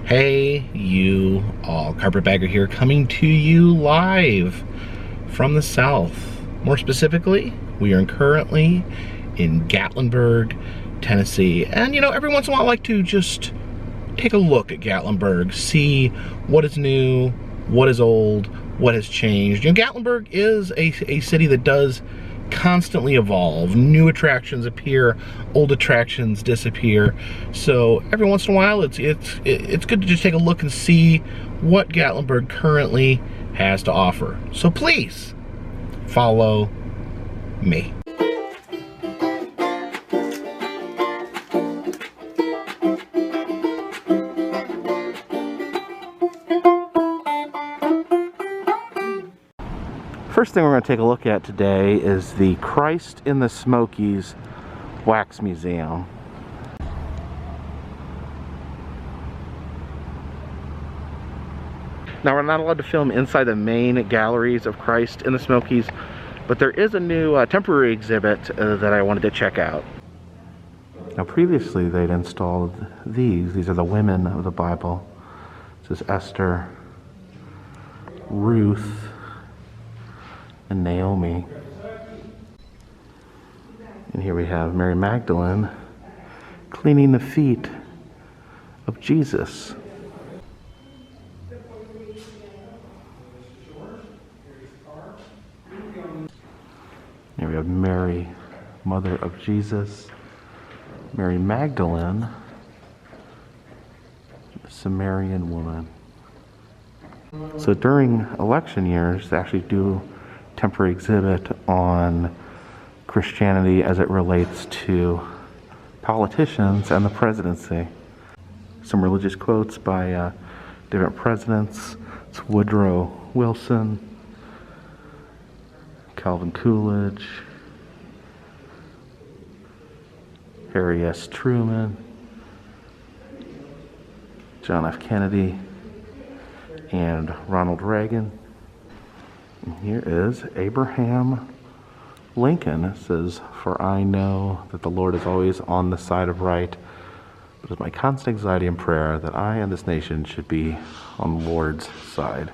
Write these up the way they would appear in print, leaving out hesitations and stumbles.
Hey, you all. Carpetbagger here, coming to you live from the south. More specifically, we are currently in Gatlinburg, Tennessee. And you know, every once in a while I like to just take a look at Gatlinburg, see what is new, what is old, what has changed. You know, Gatlinburg is a city that does constantly evolve. New attractions appear, old attractions disappear. So every once in a while it's good to just take a look and see what Gatlinburg currently has to offer. So please follow me. First thing we're going to take a look at today is the Christ in the Smokies Wax Museum. Now, we're not allowed to film inside the main galleries of Christ in the Smokies, but there is a new temporary exhibit that I wanted to check out. Now, previously they'd installed these are the women of the Bible. This is Esther, Ruth, and Naomi. And here we have Mary Magdalene cleaning the feet of Jesus. Here we have Mary, mother of Jesus, Mary Magdalene, the Samaritan woman. So during election years, they actually do temporary exhibit on Christianity as it relates to politicians and the presidency. Some religious quotes by different presidents. It's Woodrow Wilson, Calvin Coolidge, Harry S. Truman, John F. Kennedy, and Ronald Reagan. And here is Abraham Lincoln. It says, "For I know that the Lord is always on the side of right, but it is my constant anxiety and prayer that I and this nation should be on the Lord's side."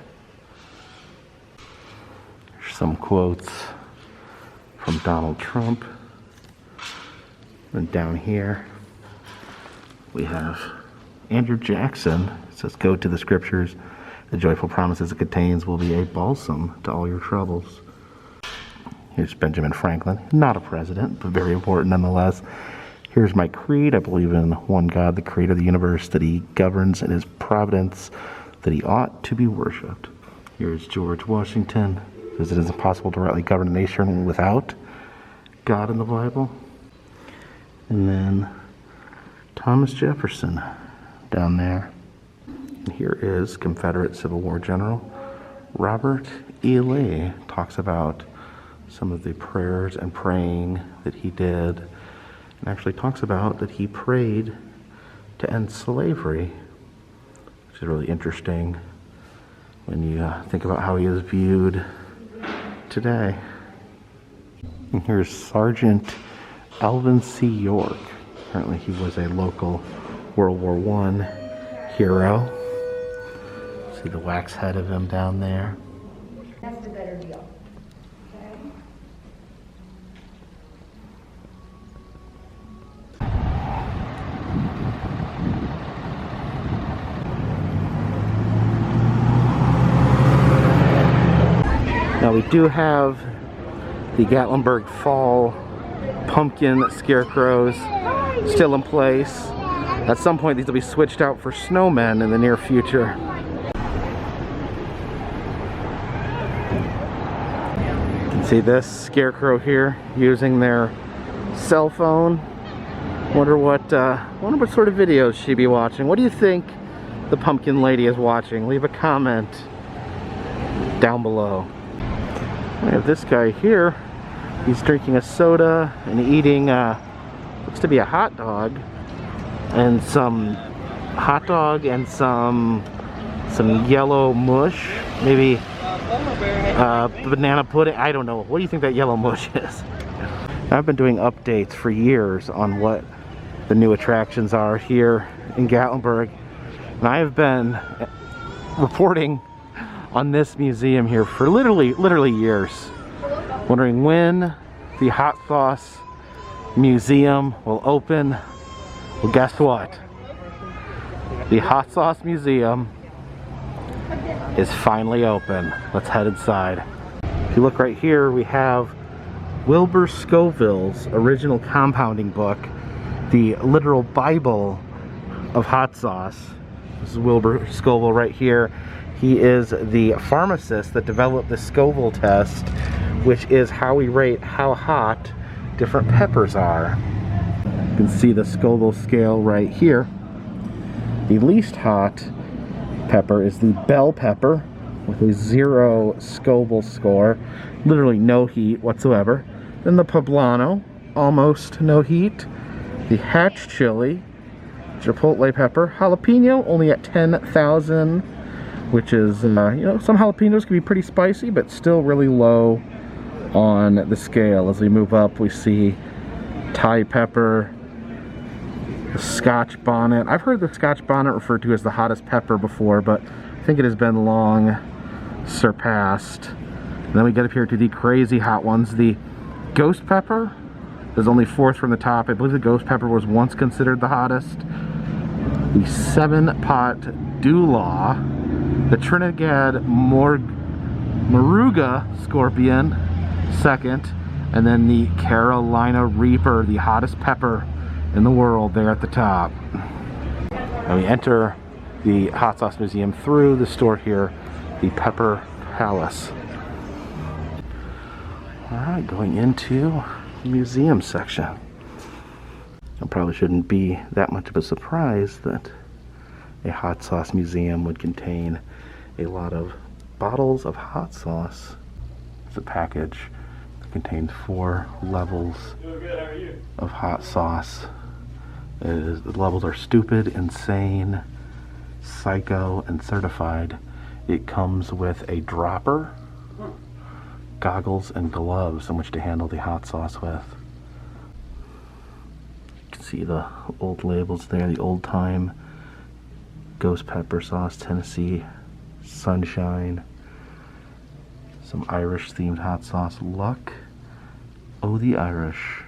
Here's some quotes from Donald Trump. And down here we have Andrew Jackson. It says, "Go to the scriptures. The joyful promises it contains will be a balsam to all your troubles." Here's Benjamin Franklin, not a president, but very important nonetheless. "Here's my creed. I believe in one God, the creator of the universe, that he governs in his providence, that he ought to be worshipped." Here's George Washington. Says it is impossible to rightly govern a nation without God in the Bible. And then Thomas Jefferson down there. And here is Confederate Civil War General Robert E. Lee. Talks about some of the prayers and praying that he did, and actually talks about that he prayed to end slavery, which is really interesting when you think about how he is viewed today. And here's Sergeant Alvin C. York. Apparently he was a local World War I hero. See the wax head of him down there. That's the better deal. Now we do have the Gatlinburg Fall pumpkin scarecrows still in place. At some point these will be switched out for snowmen in the near future. You can see this scarecrow here using their cell phone. Wonder what sort of videos she'd be watching. What do you think the pumpkin lady is watching? Leave a comment down below. We have this guy here. He's drinking a soda and eating looks to be a hot dog and some yellow mush, maybe banana pudding. I don't know. What do you think that yellow mush is? I've been doing updates for years on what the new attractions are here in Gatlinburg. And I have been reporting on this museum here for literally years, wondering when the hot sauce museum will open. Well, guess what? The hot sauce museum is finally open. Let's head inside. If you look right here, we have Wilbur Scoville's original compounding book, the literal Bible of hot sauce. This is Wilbur Scoville right here. He is the pharmacist that developed the Scoville test, which is how we rate how hot different peppers are. You can see the Scoville scale right here. The least hot pepper is the bell pepper with a 0 Scoville score, literally no heat whatsoever. Then the poblano, almost no heat. The hatch chili, chipotle pepper, jalapeno only at 10,000, which is, you know, some jalapenos can be pretty spicy, but still really low on the scale. As we move up, we see Thai pepper, the Scotch bonnet. I've heard the Scotch bonnet referred to as the hottest pepper before, but I think it has been long surpassed. And then we get up here to the crazy hot ones. The ghost pepper is only 4th from the top. I believe the ghost pepper was once considered the hottest. The 7-pot Dulaw, the Trinidad Moruga scorpion, 2nd, and then the Carolina Reaper, the hottest pepper in the world, there at the top. And we enter the hot sauce museum through the store here, the Pepper Palace. Alright, going into the museum section. It probably shouldn't be that much of a surprise that a hot sauce museum would contain a lot of bottles of hot sauce. It's a package that contains 4 levels of hot sauce. The levels are stupid, insane, psycho, and certified. It comes with a dropper, goggles, and gloves in which to handle the hot sauce with. You can see the old labels there, the old time ghost pepper sauce, Tennessee Sunshine, some Irish themed hot sauce, Luck, Oh the Irish.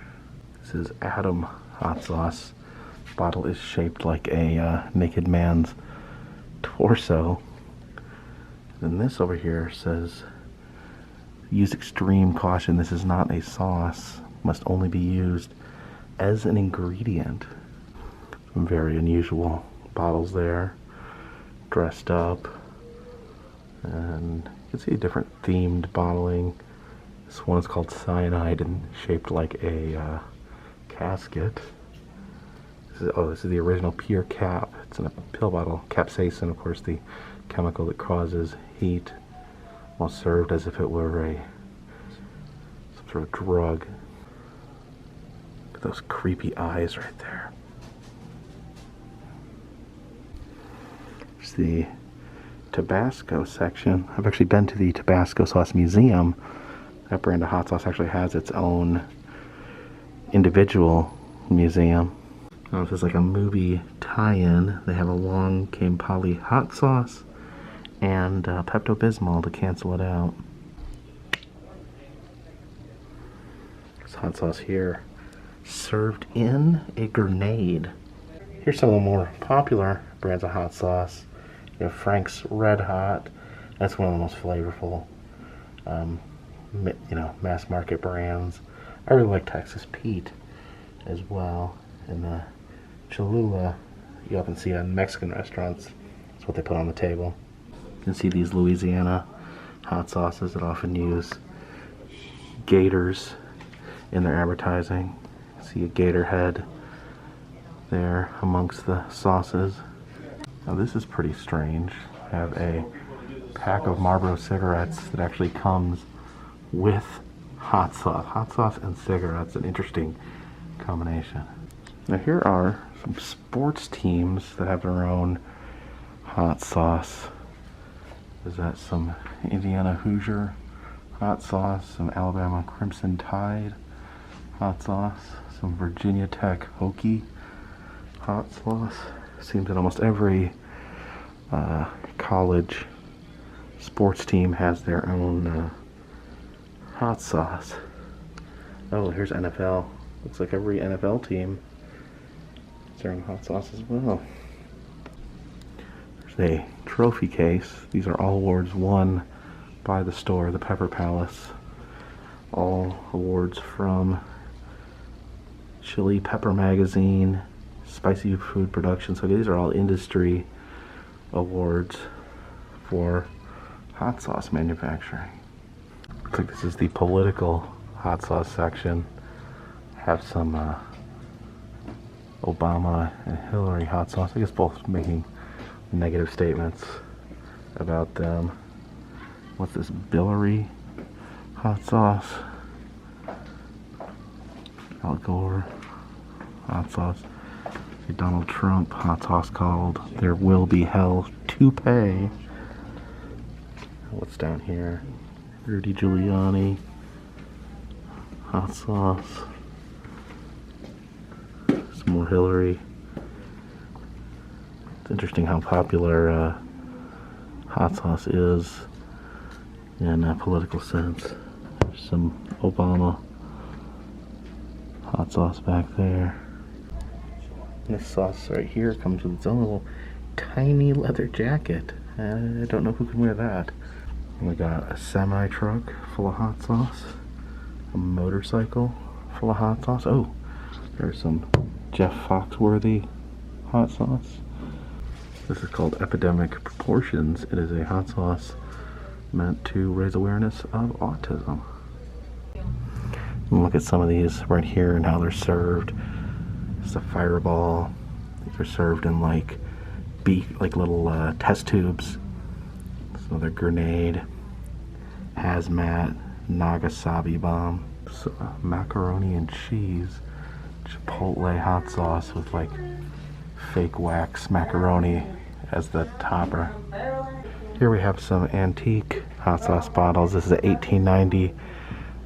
This is Adam hot sauce. Bottle is shaped like a naked man's torso. And this over here says, use extreme caution. This is not a sauce. Must only be used as an ingredient. Some very unusual bottles there, dressed up. And you can see different themed bottling. This one is called Cyanide and shaped like a casket. This is the original pure cap. It's in a pill bottle. Capsaicin, of course, the chemical that causes heat, while served as if it were some sort of drug. Look at those creepy eyes right there. There's the Tabasco section. I've actually been to the Tabasco Sauce Museum. That brand of hot sauce actually has its own individual museum. Oh, this is like a movie tie-in. They have a long Campari hot sauce and Pepto-Bismol to cancel it out. This hot sauce here, served in a grenade. Here's some of the more popular brands of hot sauce. You have Frank's Red Hot. That's one of the most flavorful, mass market brands. I really like Texas Pete as well. And the Cholula, you often see in Mexican restaurants. That's what they put on the table. You can see these Louisiana hot sauces that often use gators in their advertising. See a gator head there amongst the sauces. Now this is pretty strange. I have a pack of Marlboro cigarettes that actually comes with hot sauce. Hot sauce and cigarettes, an interesting combination. Now here are some sports teams that have their own hot sauce. Is that some Indiana Hoosier hot sauce, some Alabama Crimson Tide hot sauce, some Virginia Tech Hokie hot sauce. Seems that almost every college sports team has their own hot sauce. Oh, here's NFL. Looks like every NFL team has their own hot sauce as well. There's a trophy case. These are all awards won by the store, the Pepper Palace. All awards from Chili Pepper Magazine, Spicy Food Production. So these are all industry awards for hot sauce manufacturing. Looks like this is the political hot sauce section. Have some Obama and Hillary hot sauce. I guess both making negative statements about them. What's this? Billary hot sauce. Al Gore hot sauce. A Donald Trump hot sauce called There Will Be Hell to Pay. What's down here? Rudy Giuliani hot sauce. Some more Hillary. It's interesting how popular hot sauce is in a political sense. There's some Obama hot sauce back there. This sauce right here comes with its own little tiny leather jacket. I don't know who can wear that. We got a semi truck full of hot sauce, a motorcycle full of hot sauce. Oh, there's some Jeff Foxworthy hot sauce. This is called Epidemic Proportions. It is a hot sauce meant to raise awareness of autism. And look at some of these right here and how they're served. It's a fireball. These are served in like little test tubes. So they're grenade, hazmat, Nagasaki bomb, so, macaroni and cheese, chipotle hot sauce with like fake wax macaroni as the topper. Here we have some antique hot sauce bottles. This is a 1890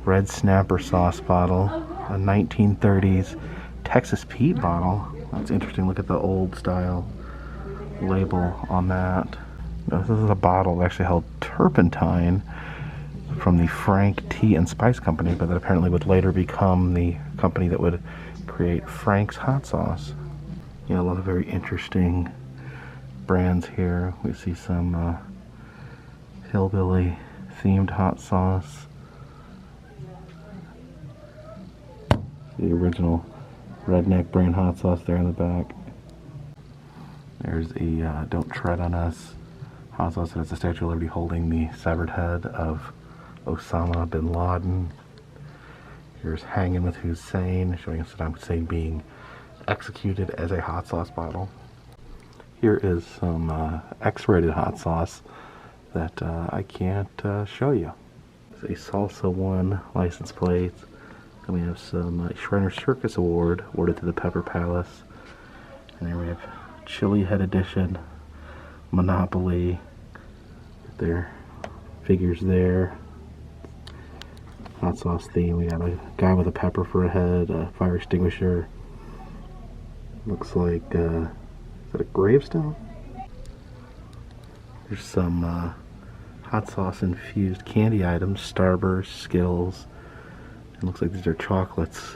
red snapper sauce bottle, a 1930s Texas Pete bottle. That's interesting. Look at the old style label on that. This is a bottle that actually held turpentine from the Frank Tea and Spice Company, but that apparently would later become the company that would create Frank's hot sauce. You know, a lot of very interesting brands here. We see some hillbilly themed hot sauce. The original redneck brand hot sauce there in the back. There's the Don't Tread on Us hot sauce that has the Statue of Liberty holding the severed head of Osama bin Laden. Here's Hanging with Hussein, showing Saddam Hussein being executed as a hot sauce bottle. Here is some X-rated hot sauce that I can't show you. It's a Salsa One license plate. Then we have some Shriner Circus Award awarded to the Pepper Palace. And then we have Chili Head Edition, Monopoly. Their figures there. Hot sauce theme. We got a guy with a pepper for a head, a fire extinguisher. Looks like, is that a gravestone? There's some hot sauce infused candy items, Starburst, Skittles. It looks like these are chocolates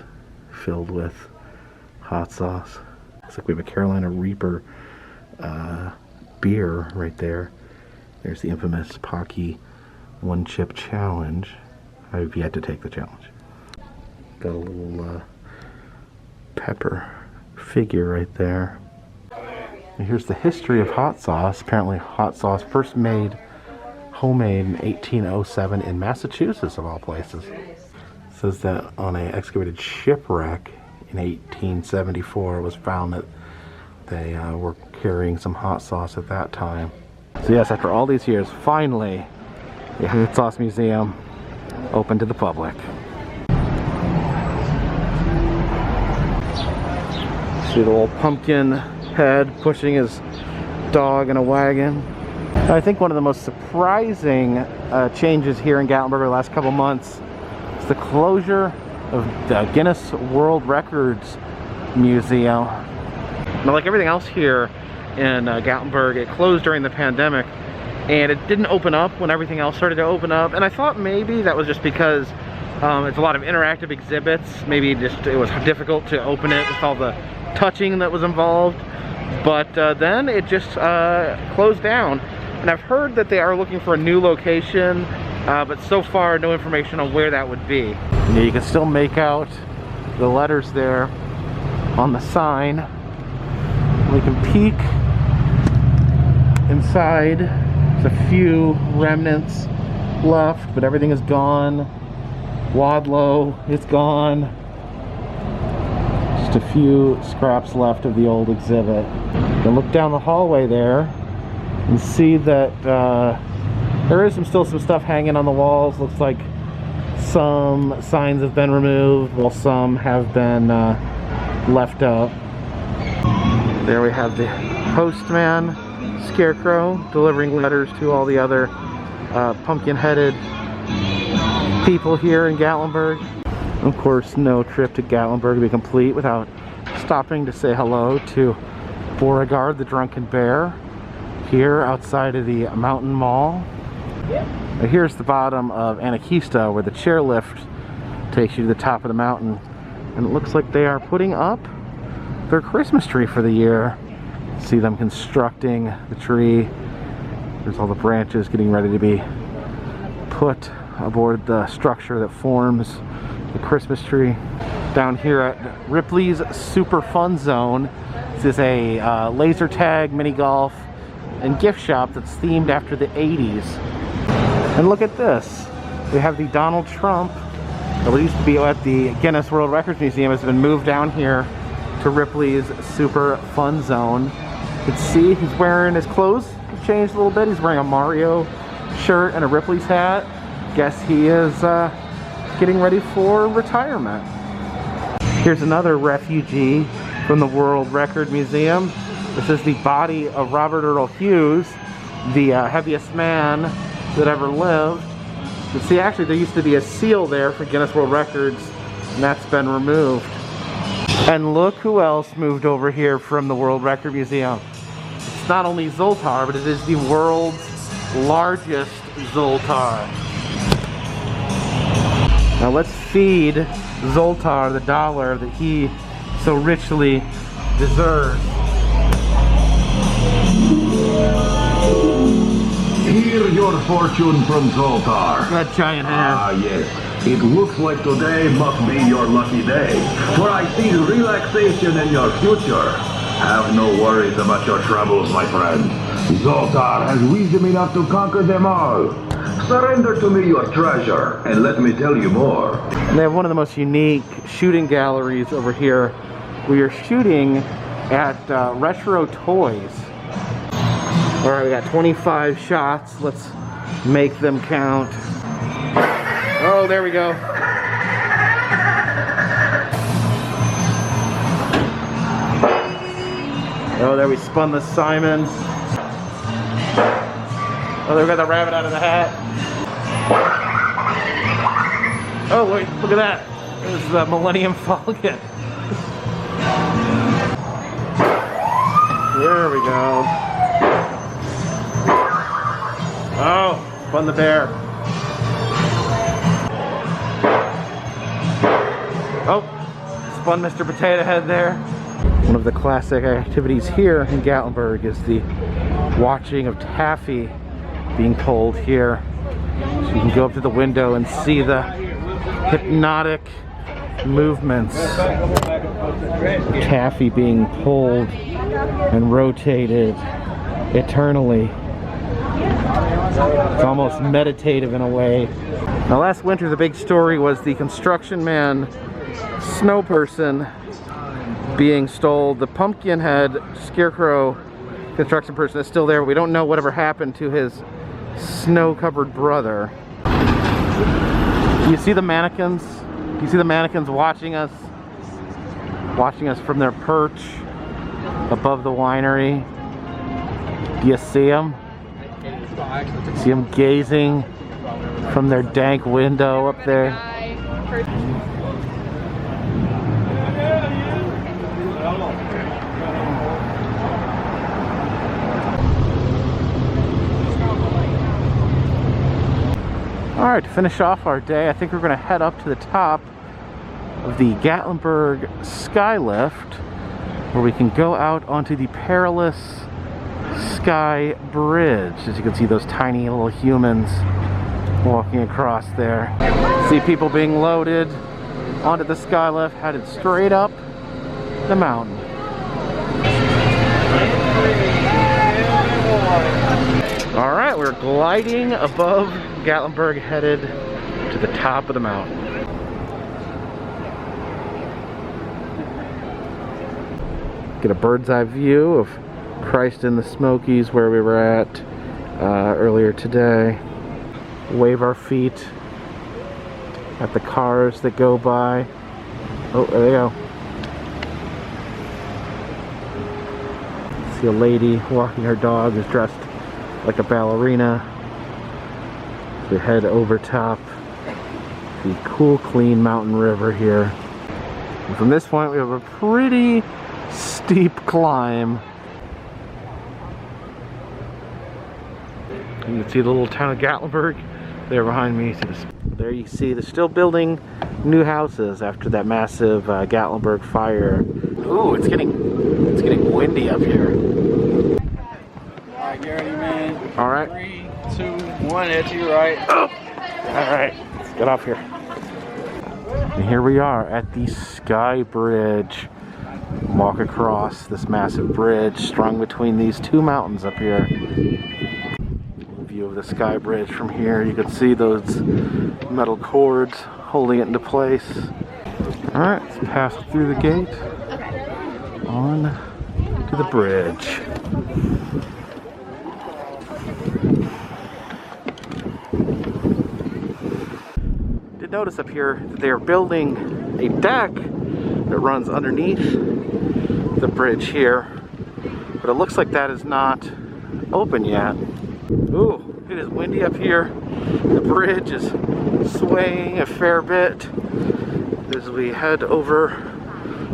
filled with hot sauce. Looks like we have a Carolina Reaper beer right there. There's the infamous Pocky One Chip Challenge. I've yet to take the challenge. Got a little pepper figure right there. And here's the history of hot sauce. Apparently hot sauce first made homemade in 1807 in Massachusetts, of all places. It says that on an excavated shipwreck in 1874 it was found that they were carrying some hot sauce at that time. So yes, after all these years, finally the Hot Sauce Museum open to the public. See the little pumpkin head pushing his dog in a wagon. I think one of the most surprising changes here in Gatlinburg over the last couple months is the closure of the Guinness World Records Museum. Now, like everything else here, in Gatlinburg. It closed during the pandemic, and it didn't open up when everything else started to open up. And I thought maybe that was just because it's a lot of interactive exhibits. Maybe just it was difficult to open it with all the touching that was involved. But then it just closed down. And I've heard that they are looking for a new location, but so far no information on where that would be. You can still make out the letters there on the sign. We can peek inside. There's a few remnants left, but everything is gone. Wadlow is gone. Just a few scraps left of the old exhibit. You can look down the hallway there and see that there is still some stuff hanging on the walls. Looks like some signs have been removed, while some have been left up. There we have the postman, Scarecrow, delivering letters to all the other pumpkin-headed people here in Gatlinburg. Of course, no trip to Gatlinburg would be complete without stopping to say hello to Beauregard the Drunken Bear here outside of the Mountain Mall. Now here's the bottom of Anarchista, where the chairlift takes you to the top of the mountain, and it looks like they are putting up their Christmas tree for the year. See them constructing the tree. There's all the branches getting ready to be put aboard the structure that forms the Christmas tree. Down here at Ripley's Super Fun Zone, this is a laser tag, mini golf, and gift shop that's themed after the 80s. And look at this. We have the Donald Trump that used to be at the Guinness World Records Museum. Has been moved down here to Ripley's Super Fun Zone. You can see he's wearing his clothes have changed a little bit. He's wearing a Mario shirt and a Ripley's hat. Guess he is getting ready for retirement. Here's another refugee from the World Record Museum. This is the body of Robert Earl Hughes, the heaviest man that ever lived. You see, actually there used to be a seal there for Guinness World Records, and that's been removed. And look who else moved over here from the World Record Museum. It's not only Zoltar, but it is the world's largest Zoltar. Now let's feed Zoltar the dollar that he so richly deserves. Hear your fortune from Zoltar. That giant hand. Ah, yes. It looks like today must be your lucky day, for I see relaxation in your future. Have no worries about your troubles, my friend. Zoltar has wisdom enough to conquer them all. Surrender to me your treasure, and let me tell you more. And they have one of the most unique shooting galleries over here. We are shooting at Retro Toys. All right, we got 25 shots. Let's make them count. Oh, there we go. Oh, there we spun the Simon. Oh, there we got the rabbit out of the hat. Oh, wait, look at that. There's the Millennium Falcon. There we go. Oh, spun the bear. Oh, spun Mr. Potato Head there. One of the classic activities here in Gatlinburg is the Watching of Taffy being pulled here. So you can go up to the window and see the hypnotic movements of taffy being pulled and rotated eternally. It's almost meditative in a way. Now last winter the big story was the construction man snow person being stole. The pumpkin head Scarecrow construction person is still there, but we don't know whatever happened to his snow-covered brother. Do you see the mannequins? Do you see the mannequins watching us? Watching us from their perch above the winery. Do you see them? See them gazing from their dank window up there. Alright, to finish off our day, I think we're going to head up to the top of the Gatlinburg Skylift, where we can go out onto the perilous Sky Bridge. As you can see, those tiny little humans walking across there. See people being loaded onto the skylift, headed straight up the mountain. Alright, we're gliding above Gatlinburg, headed to the top of the mountain. Get a bird's eye view of Christ in the Smokies, where we were at earlier today. Wave our feet at the cars that go by. Oh, there they go. See a lady walking her dog who's dressed like a ballerina. We head over top the cool, clean mountain river here. And from this point, we have a pretty steep climb. You can see the little town of Gatlinburg there behind me. There you see they're still building new houses after that massive Gatlinburg fire. Ooh, it's getting windy up here. Alright, get ready, man. Alright. 3, 2, 1, at you, right? Oh. Alright, let's get off here. And here we are at the Sky Bridge. Walk across this massive bridge strung between these two mountains up here. View of the Sky Bridge from here. You can see those metal cords holding it into place. Alright, let's pass through the gate on to the bridge. Did notice up here that they are building a deck that runs underneath the bridge here, but it looks like that is not open yet. Ooh, it is windy up here. The bridge is swaying a fair bit as we head over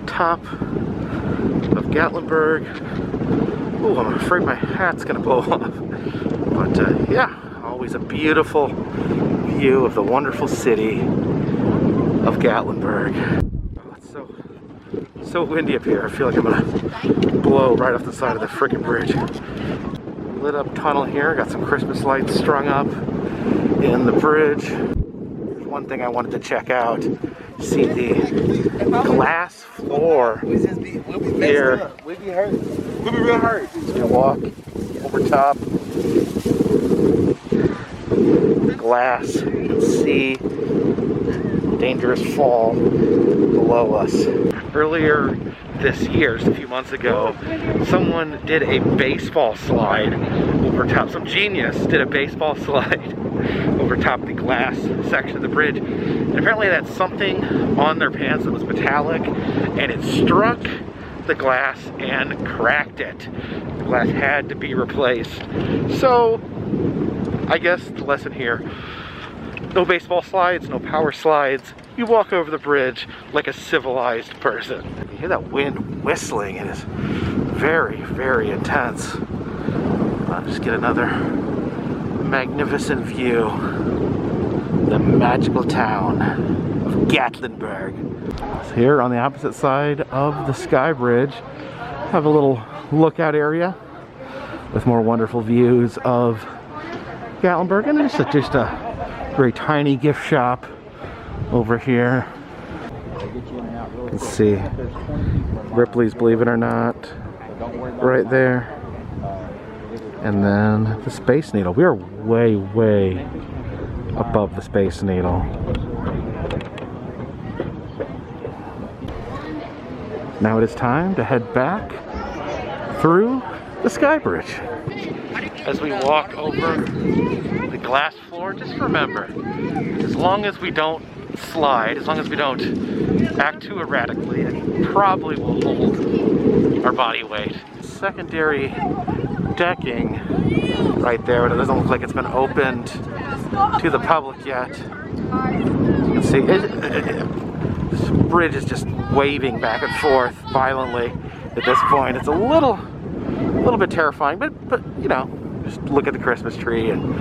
top of Gatlinburg. Ooh, I'm afraid my hat's gonna blow off. But yeah, always a beautiful view of the wonderful city of Gatlinburg. Oh, it's so windy up here. I feel like I'm gonna blow right off the side of the freaking bridge. Lit up tunnel here, got some Christmas lights strung up in the bridge. There's one thing I wanted to check out. See the glass floor here. We'll be hurt. We'll be real hurt. You walk over top the glass, you can see dangerous fall below us. Earlier this year, just a few months ago, someone did a baseball slide over top. Some genius did a baseball slide over top the glass section of the bridge. And apparently that's something on their pants that was metallic, and it struck the glass and cracked it. The glass had to be replaced. So, I guess the lesson here, no baseball slides, no power slides. You walk over the bridge like a civilized person. You hear that wind whistling. It is very, very intense. I'll just get another magnificent view. The magical town of Gatlinburg. So here on the opposite side of the Sky Bridge, have a little lookout area with more wonderful views of Gatlinburg, and there's just a very tiny gift shop over here. You can see Ripleys, believe it or not, right there. And then the Space Needle. We are way, way above the Space Needle. Now it is time to head back through the Sky Bridge. As we walk over the glass floor, just remember, as long as we don't slide, as long as we don't act too erratically, it probably will hold our body weight. Secondary decking right there, but it doesn't look like it's been opened to the public yet. You can see this bridge is just waving back and forth violently at this point. It's a little bit terrifying, but you know, just look at the Christmas tree and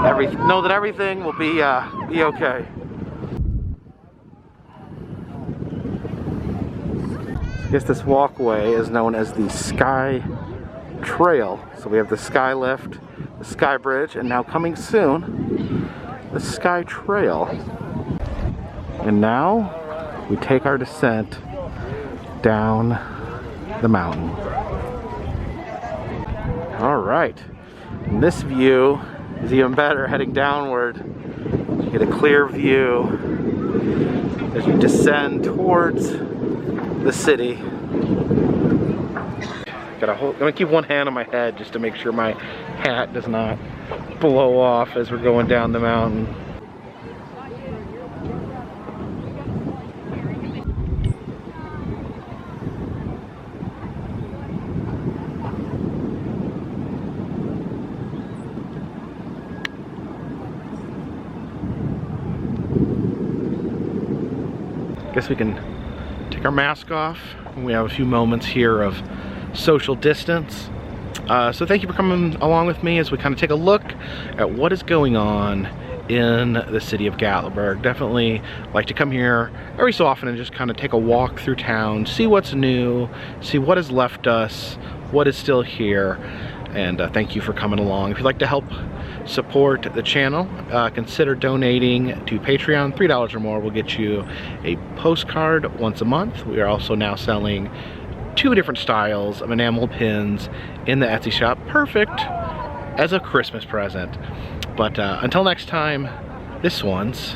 know that everything will be okay. I guess this walkway is known as the Sky Trail. So we have the Sky Lift, the Sky Bridge, and now coming soon, the Sky Trail. And now we take our descent down the mountain. All right, and this view is even better heading downward. You get a clear view as you descend towards the city. I'm gonna keep one hand on my head just to make sure my hat does not blow off as we're going down the mountain. Guess we can take our mask off. We have a few moments here of social distance. So thank you for coming along with me as we kind of take a look at what is going on in the city of Gatlinburg. Definitely like to come here every so often and just kind of take a walk through town, see what's new, see what has left us, what is still here. And thank you for coming along. If you'd like to help support the channel, consider donating to Patreon. $3 or more will get you a postcard once a month. We are also now selling 2 different styles of enamel pins in the Etsy shop. Perfect as a Christmas present. But until next time, this one's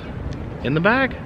in the bag.